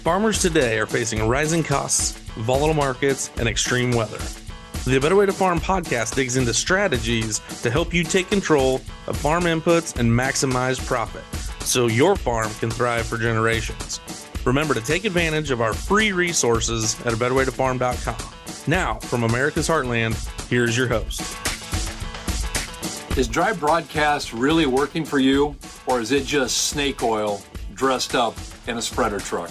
Farmers today are facing rising costs, volatile markets, and extreme weather. The Better Way to Farm podcast digs into strategies to help you take control of farm inputs and maximize profit so your farm can thrive for generations. Remember to take advantage of our free resources at abetterwaytofarm.com. Now, from America's Heartland, here's your host. Is dry broadcast really working for you, or is it just snake oil dressed up in a spreader truck?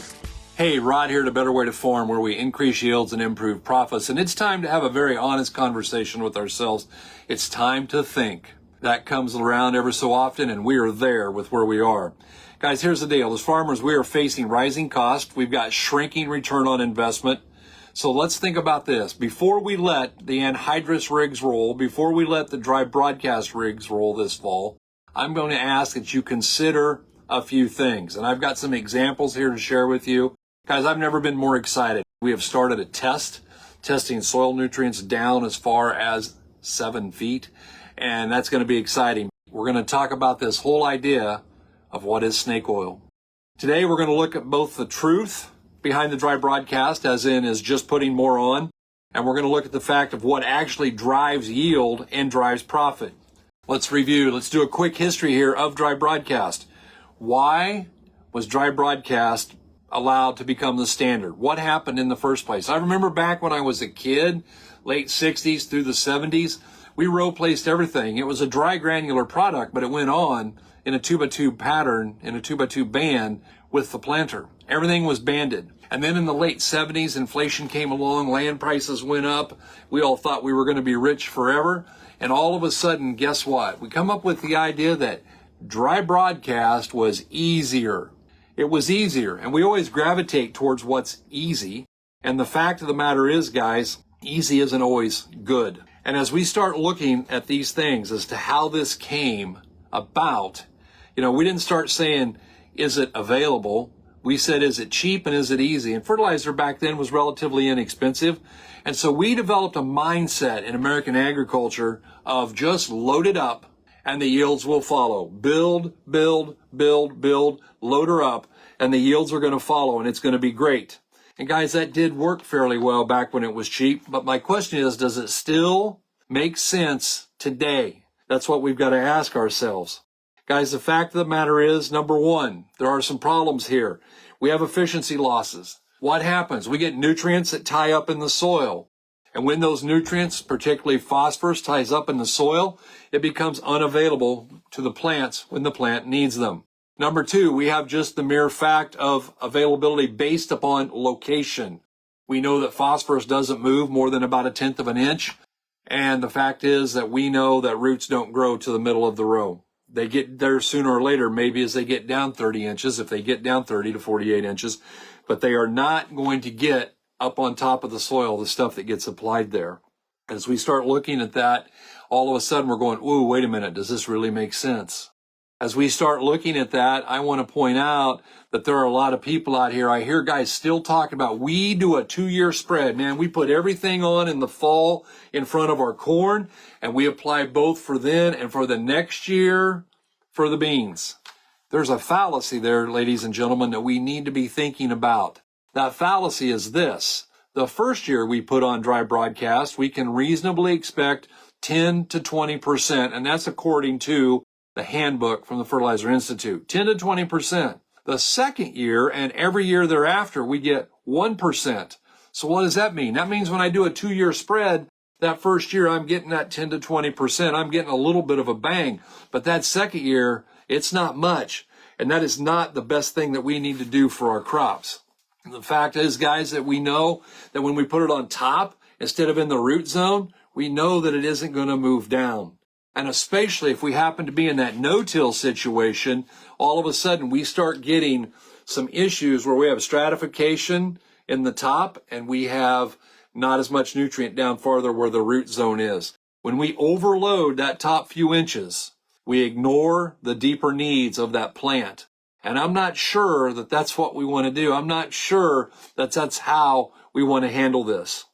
Hey, Rod here at A Better Way to Farm, where we increase yields and improve profits. And it's time to have a very honest conversation with ourselves. It's time to think. That comes around ever so often, and we are there with where we are. Guys, here's the deal. As farmers, we are facing rising costs. We've got shrinking return on investment. So let's think about this. Before we let the anhydrous rigs roll, before we let the dry broadcast rigs roll this fall, I'm going to ask that you consider a few things. And I've got some examples here to share with you. Guys, I've never been more excited. We have started a testing soil nutrients down as far as 7 feet, and that's going to be exciting. We're going to talk about this whole idea of what is snake oil. Today, we're going to look at both the truth behind the dry broadcast, as in is just putting more on, and we're going to look at the fact of what actually drives yield and drives profit. Let's review. Let's do a quick history here of dry broadcast. Why was dry broadcast allowed to become the standard? What happened in the first place? I remember back when I was a kid, late 60s through the 70s, we row placed everything. It was a dry granular product, but it went on in a 2x2 pattern, in a 2x2 band with the planter. Everything was banded. And then in the late 70s, inflation came along, land prices went up. We all thought we were going to be rich forever. And all of a sudden, guess what? We come up with the idea that dry broadcast was easier. It was easier, and we always gravitate towards what's easy. And the fact of the matter is, guys, easy isn't always good. And as we start looking at these things as to how this came about, we didn't start saying, is it available? We said, is it cheap and is it easy? And fertilizer back then was relatively inexpensive. And so we developed a mindset in American agriculture of just load it up and the yields will follow. Build, load her up, and the yields are going to follow, and it's going to be great. And guys, that did work fairly well back when it was cheap. But my question is, does it still make sense today? That's what we've got to ask ourselves. Guys, the fact of the matter is, number one, there are some problems here. We have efficiency losses. What happens? We get nutrients that tie up in the soil. And when those nutrients, particularly phosphorus, ties up in the soil, it becomes unavailable to the plants when the plant needs them. Number two, we have just the mere fact of availability based upon location. We know that phosphorus doesn't move more than about 1/10 of an inch. And the fact is that we know that roots don't grow to the middle of the row. They get there sooner or later, maybe as they get down 30 inches, if they get down 30 to 48 inches, but they are not going to get up on top of the soil, the stuff that gets applied there. As we start looking at that, all of a sudden we're going, ooh, wait a minute, does this really make sense? As we start looking at that, I want to point out that there are a lot of people out here. I hear guys still talking about, we do a 2-year spread. Man, we put everything on in the fall in front of our corn, and we apply both for then and for the next year for the beans. There's a fallacy there, ladies and gentlemen, that we need to be thinking about. That fallacy is this. The first year we put on dry broadcast, we can reasonably expect 10 to 20%, and that's according to the handbook from the Fertilizer Institute, 10 to 20%. The second year and every year thereafter, we get 1%. So what does that mean? That means when I do a 2-year spread, that first year I'm getting that 10 to 20%. I'm getting a little bit of a bang. But that second year, it's not much. And that is not the best thing that we need to do for our crops. And the fact is, guys, that we know that when we put it on top, instead of in the root zone, we know that it isn't going to move down. And especially if we happen to be in that no-till situation, all of a sudden we start getting some issues where we have stratification in the top and we have not as much nutrient down farther where the root zone is. When we overload that top few inches, we ignore the deeper needs of that plant. And I'm not sure that that's what we want to do. I'm not sure that that's how we want to handle this.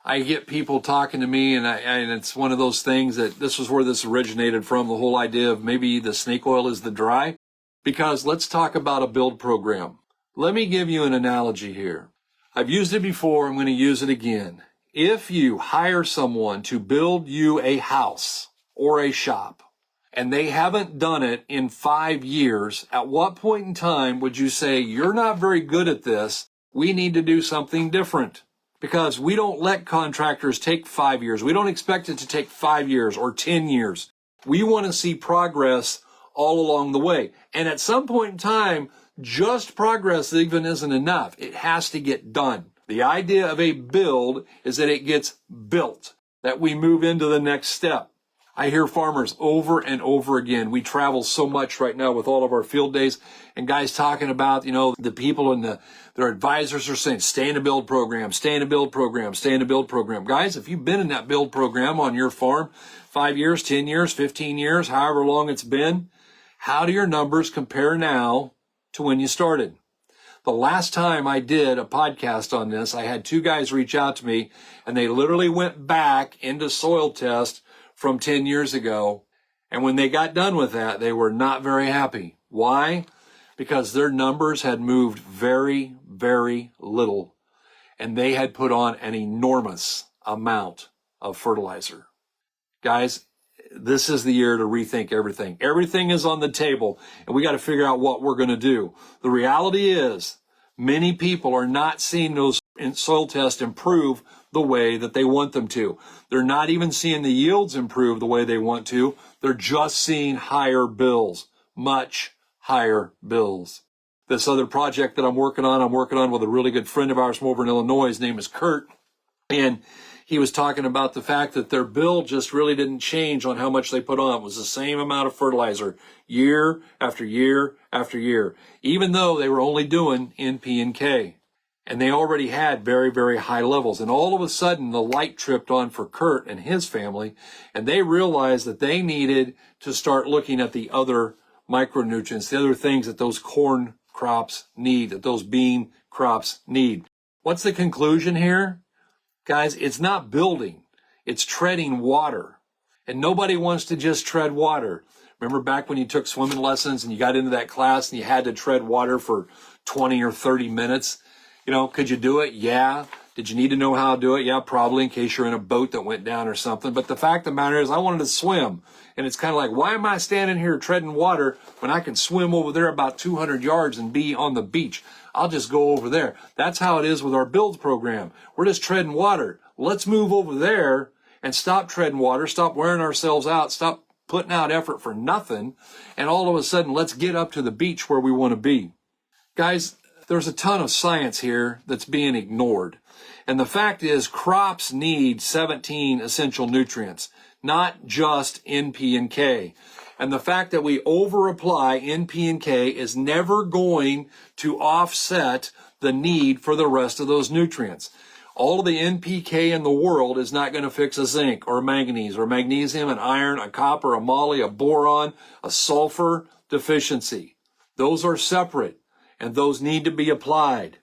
I get people talking to me, and it's one of those things that this is where this originated from, the whole idea of maybe the snake oil is the dry. Because let's talk about a build program. Let me give you an analogy here. I've used it before, I'm going to use it again. If you hire someone to build you a house or a shop, and they haven't done it in 5 years, at what point in time would you say, you're not very good at this, we need to do something different? Because we don't let contractors take 5 years. We don't expect it to take 5 years or 10 years. We want to see progress all along the way. And at some point in time, just progress even isn't enough. It has to get done. The idea of a build is that it gets built, that we move into the next step. I hear farmers over and over again. We travel so much right now with all of our field days, and guys talking about, the people and their advisors are saying, stay in a build program, stay in a build program, stay in a build program. Guys, if you've been in that build program on your farm 5 years, 10 years, 15 years, however long it's been, how do your numbers compare now to when you started? The last time I did a podcast on this, I had 2 guys reach out to me, and they literally went back into soil test from 10 years ago. And when they got done with that, they were not very happy. Why? Because their numbers had moved very, very little. And they had put on an enormous amount of fertilizer. Guys, this is the year to rethink everything. Everything is on the table, and we got to figure out what we're going to do. The reality is, many people are not seeing those soil tests improve the way that they want them to. They're not even seeing the yields improve the way they want to. They're just seeing higher bills, much higher bills. This other project that I'm working on with a really good friend of ours from over in Illinois. His name is Kurt. And he was talking about the fact that their bill just really didn't change on how much they put on. It was the same amount of fertilizer year after year after year, even though they were only doing NP and K. And they already had very, very high levels. And all of a sudden, the light tripped on for Kurt and his family, and they realized that they needed to start looking at the other micronutrients, the other things that those corn crops need, that those bean crops need. What's the conclusion here? Guys, it's not building, it's treading water. And nobody wants to just tread water. Remember back when you took swimming lessons and you got into that class and you had to tread water for 20 or 30 minutes? Could you do it? Yeah. Did you need to know how to do it? Yeah, probably, in case you're in a boat that went down or something. But the fact of the matter is, I wanted to swim. And it's kind of like, why am I standing here treading water when I can swim over there about 200 yards and be on the beach? I'll just go over there. That's how it is with our build program. We're just treading water. Let's move over there and stop treading water, stop wearing ourselves out, stop putting out effort for nothing. And all of a sudden, let's get up to the beach where we want to be. Guys, there's a ton of science here that's being ignored. And the fact is, crops need 17 essential nutrients, not just NP and K. And the fact that we over-apply NP and K is never going to offset the need for the rest of those nutrients. All of the NPK in the world is not going to fix a zinc or a manganese or magnesium, an iron, a copper, a moly, a boron, a sulfur deficiency. Those are separate, and those need to be applied.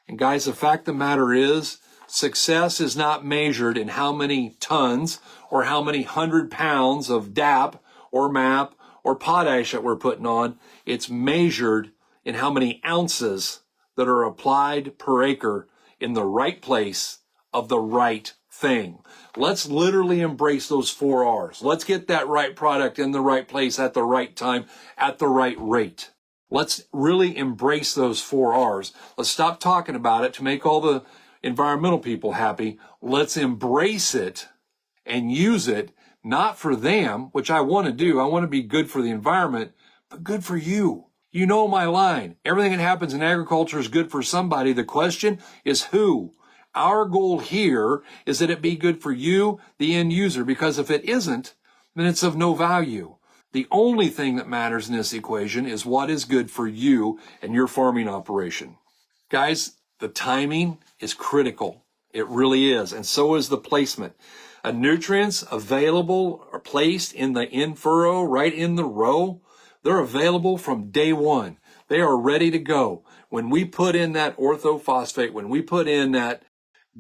And guys, the fact of the matter is, success is not measured in how many tons or how many 100 pounds of DAP or MAP or potash that we're putting on. It's measured in how many ounces that are applied per acre in the right place of the right thing. Let's literally embrace those 4 R's. Let's get that right product in the right place at the right time, at the right rate. Let's really embrace those 4 R's. Let's stop talking about it to make all the environmental people happy. Let's embrace it and use it, not for them, which I want to do. I want to be good for the environment, but good for you. You know my line. Everything that happens in agriculture is good for somebody. The question is who? Our goal here is that it be good for you, the end user, because if it isn't, then it's of no value. The only thing that matters in this equation is what is good for you and your farming operation. Guys, the timing is critical. It really is. And so is the placement. Nutrients available or placed in the in-furrow, right in the row, they're available from day one. They are ready to go. When we put in that orthophosphate, when we put in that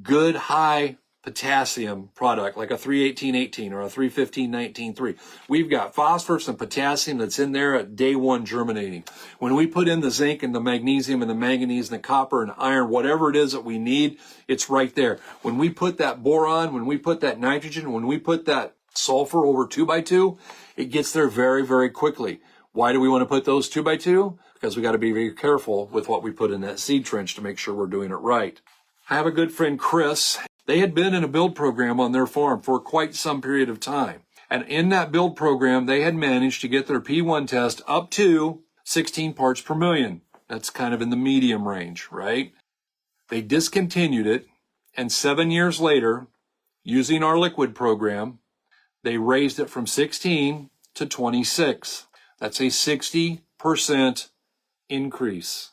good high potassium product, like a 318-18 or a 315-19-3. We've got phosphorus and potassium that's in there at day one germinating. When we put in the zinc and the magnesium and the manganese and the copper and iron, whatever it is that we need, it's right there. When we put that boron, when we put that nitrogen, when we put that sulfur over 2x2, it gets there very, very quickly. Why do we want to put those 2x2? Because we got to be very careful with what we put in that seed trench to make sure we're doing it right. I have a good friend, Chris. They had been in a build program on their farm for quite some period of time. And in that build program, they had managed to get their P1 test up to 16 parts per million. That's kind of in the medium range, right? They discontinued it. And 7 years later, using our liquid program, they raised it from 16 to 26. That's a 60% increase.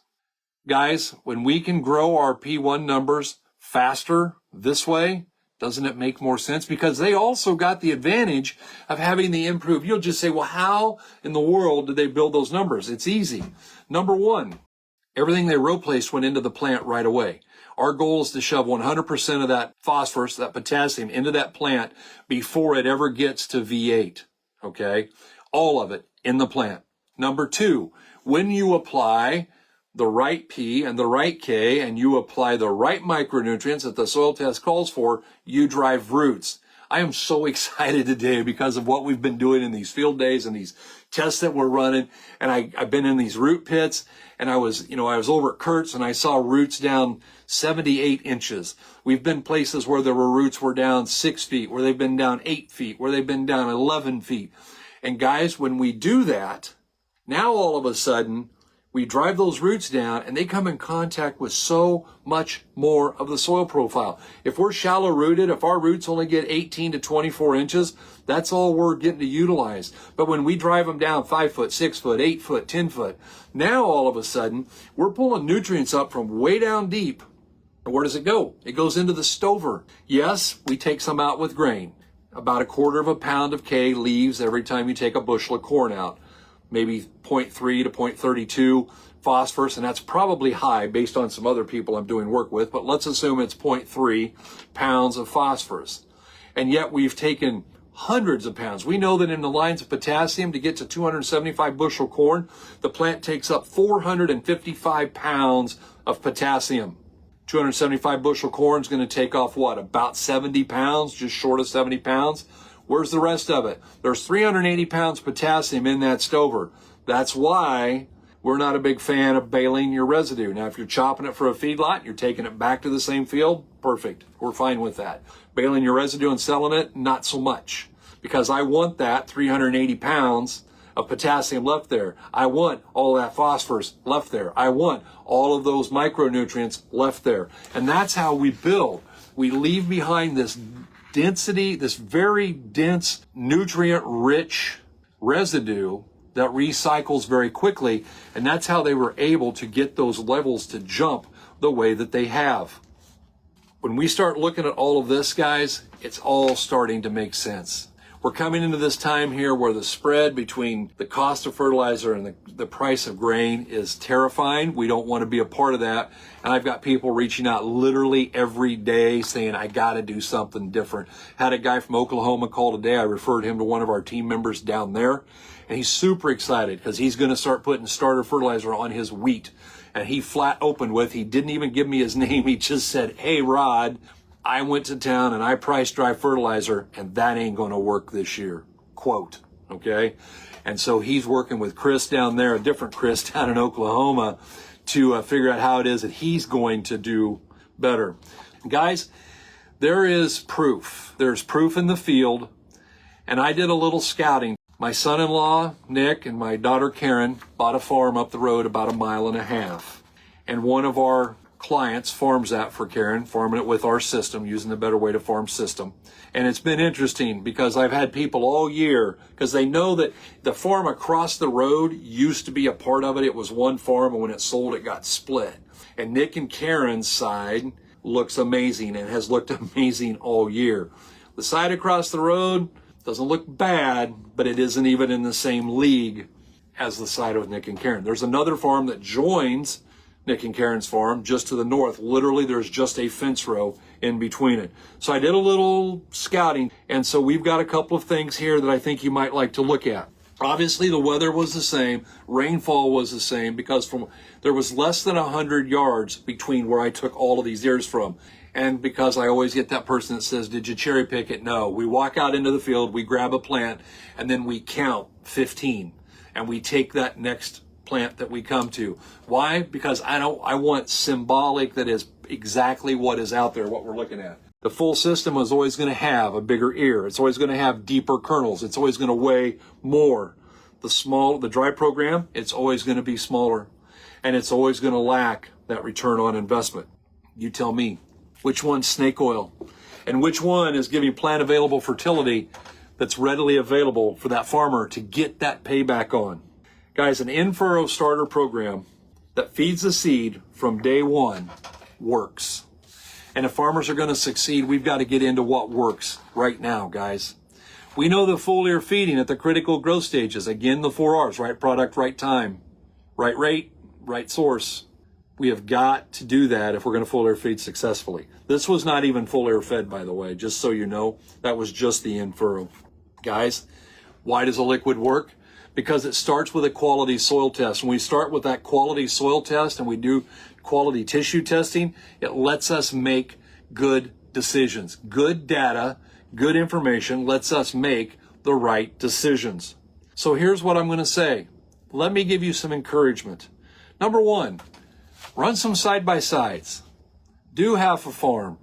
Guys, when we can grow our P1 numbers faster this way, doesn't it make more sense? Because they also got the advantage of having the improved. You'll just say, well, how in the world did they build those numbers? It's easy. Number one, everything they row placed went into the plant right away. Our goal is to shove 100% of that phosphorus, that potassium, into that plant before it ever gets to V8, okay? All of it in the plant. Number two, when you apply the right P and the right K and you apply the right micronutrients that the soil test calls for, you drive roots. I am so excited today because of what we've been doing in these field days and these tests that we're running. And I've been in these root pits, and I was over at Kurt's and I saw roots down 78 inches. We've been places where there were roots were down 6 feet, where they've been down 8 feet, where they've been down 11 feet. And guys, when we do that, now all of a sudden, we drive those roots down and they come in contact with so much more of the soil profile. If we're shallow rooted, if our roots only get 18 to 24 inches, that's all we're getting to utilize. But when we drive them down 5 foot, 6 foot, 8 foot, 10 foot, now all of a sudden we're pulling nutrients up from way down deep. And where does it go? It goes into the stover. Yes, we take some out with grain. About 1/4 pound of K leaves every time you take a bushel of corn out. Maybe 0.3 to 0.32 phosphorus, and that's probably high based on some other people I'm doing work with, but let's assume it's 0.3 pounds of phosphorus. And yet we've taken hundreds of pounds. We know that in the lines of potassium, to get to 275 bushel corn, the plant takes up 455 pounds of potassium. 275 bushel corn is going to take off what? About 70 pounds, just short of 70 pounds. Where's the rest of it? There's 380 pounds potassium in that stover. That's why we're not a big fan of baling your residue. Now, if you're chopping it for a feedlot, you're taking it back to the same field, perfect. We're fine with that. Baling your residue and selling it, not so much. Because I want that 380 pounds of potassium left there. I want all that phosphorus left there. I want all of those micronutrients left there. And that's how we build. We leave behind this density, this very dense, nutrient-rich residue that recycles very quickly, and that's how they were able to get those levels to jump the way that they have. When we start looking at all of this, guys, it's all starting to make sense. We're coming into this time here where the spread between the cost of fertilizer and the price of grain is terrifying. We don't want to be a part of that. And I've got people reaching out literally every day saying, I got to do something different. Had a guy from Oklahoma call today. I referred him to one of our team members down there. And he's super excited because he's going to start putting starter fertilizer on his wheat. And he flat opened with, he didn't even give me his name. He just said, hey, Rod, I went to town and I priced dry fertilizer, and that ain't going to work this year. Quote, okay? And so he's working with Chris down there, a different Chris down in Oklahoma, to figure out how it is that he's going to do better. Guys, there is proof. There's proof in the field, and I did a little scouting. My son-in-law, Nick, and my daughter, Karen, bought a farm up the road about 1.5 miles. And one of our clients farms that for Karen, farming it with our system, using the Better Way to Farm system. And it's been interesting because I've had people all year, because they know that the farm across the road used to be a part of it. It was one farm, and when it sold, it got split. And Nick and Karen's side looks amazing and has looked amazing all year. The side across the road doesn't look bad, but it isn't even in the same league as the side of Nick and Karen. There's another farm that joins Nick and Karen's farm, just to the north. Literally, there's just a fence row in between it. So I did a little scouting, and so we've got a couple of things here that I think you might like to look at. Obviously, the weather was the same, rainfall was the same, because there was less than 100 yards between where I took all of these ears from. And because I always get that person that says, did you cherry pick it? No, we walk out into the field, we grab a plant, and then we count 15, and we take that next plant that we come to. Why? Because I want symbolic that is exactly what is out there, what we're looking at. The full system is always going to have a bigger ear. It's always going to have deeper kernels. It's always going to weigh more. The dry program, it's always going to be smaller, and it's always going to lack that return on investment. You tell me, which one's snake oil, and which one is giving plant available fertility that's readily available for that farmer to get that payback on? Guys, an in-furrow starter program that feeds the seed from day one works. And if farmers are going to succeed, we've got to get into what works right now, guys. We know the foliar feeding at the critical growth stages. Again, the 4 R's, right product, right time, right rate, right source. We have got to do that if we're going to foliar feed successfully. This was not even foliar fed, by the way, just so you know. That was just the in-furrow. Guys, why does a liquid work? Because it starts with a quality soil test. When we start with that quality soil test and we do quality tissue testing, it lets us make good decisions. Good data, good information lets us make the right decisions. So here's what I'm going to say. Let me give you some encouragement. Number one, run some side-by-sides. Do half a farm.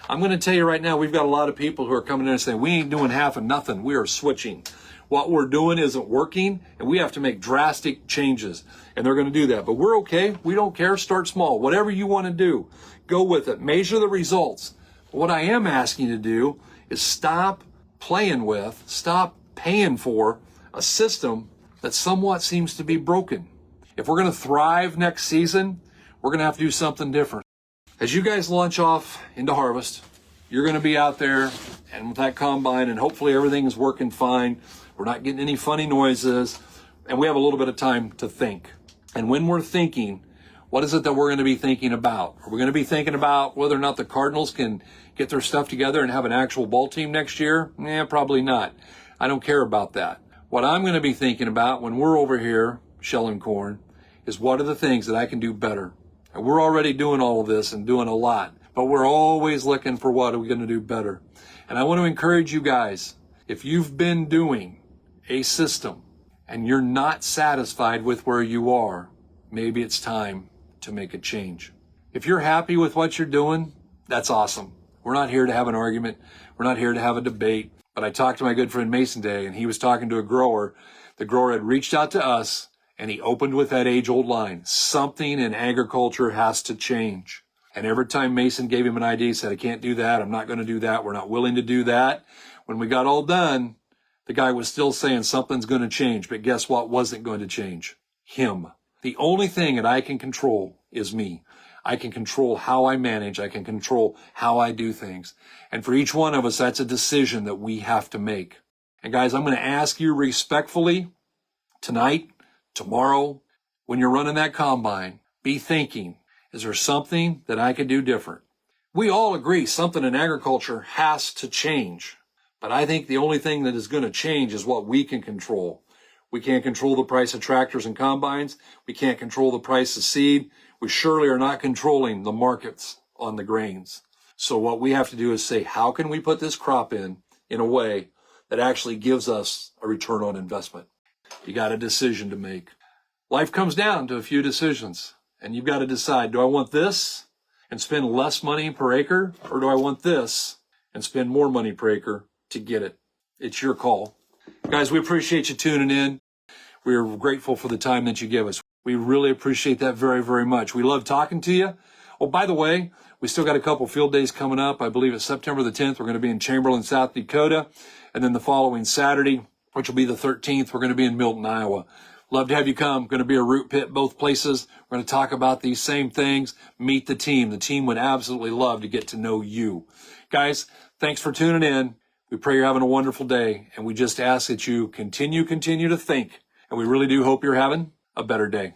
I'm going to tell you right now, we've got a lot of people who are coming in and saying, we ain't doing half of nothing. We are switching. What we're doing isn't working, and we have to make drastic changes. And they're going to do that. But we're okay. We don't care. Start small. Whatever you want to do, go with it. Measure the results. What I am asking you to do is stop playing with, stop paying for a system that somewhat seems to be broken. If we're going to thrive next season, we're going to have to do something different. As you guys launch off into harvest, you're going to be out there and with that combine, and hopefully everything is working fine. We're not getting any funny noises, and we have a little bit of time to think. And when we're thinking, what is it that we're going to be thinking about? Are we going to be thinking about whether or not the Cardinals can get their stuff together and have an actual ball team next year? Probably not. I don't care about that. What I'm going to be thinking about when we're over here shelling corn is what are the things that I can do better? And we're already doing all of this and doing a lot, but we're always looking for what are we going to do better. And I want to encourage you guys, if you've been doing a system and you're not satisfied with where you are, maybe it's time to make a change. If you're happy with what you're doing, that's awesome. We're not here to have an argument. We're not here to have a debate. But I talked to my good friend Mason today, and he was talking to a grower. The grower had reached out to us, and he opened with that age-old line. Something in agriculture has to change. And every time Mason gave him an idea, he said, I can't do that. I'm not going to do that. We're not willing to do that. When we got all done, the guy was still saying something's going to change. But guess what wasn't going to change? Him. The only thing that I can control is me. I can control how I manage. I can control how I do things. And for each one of us, that's a decision that we have to make. And guys, I'm going to ask you respectfully tonight, tomorrow, when you're running that combine, be thinking, is there something that I could do different? We all agree something in agriculture has to change. But I think the only thing that is going to change is what we can control. We can't control the price of tractors and combines. We can't control the price of seed. We surely are not controlling the markets on the grains. So what we have to do is say, how can we put this crop in a way that actually gives us a return on investment? You got a decision to make. Life comes down to a few decisions, and you've got to decide, do I want this and spend less money per acre, or do I want this and spend more money per acre to get it? It's your call. Guys, we appreciate you tuning in. We are grateful for the time that you give us. We really appreciate that very, very much. We love talking to you. Oh, by the way, we still got a couple field days coming up. I believe it's September the 10th. We're going to be in Chamberlain, South Dakota. And then the following Saturday, which will be the 13th, we're going to be in Milton, Iowa. Love to have you come. Going to be a root pit both places. We're going to talk about these same things. Meet the team. The team would absolutely love to get to know you. Guys, thanks for tuning in. We pray you're having a wonderful day. And we just ask that you continue to think. And we really do hope you're having a better day.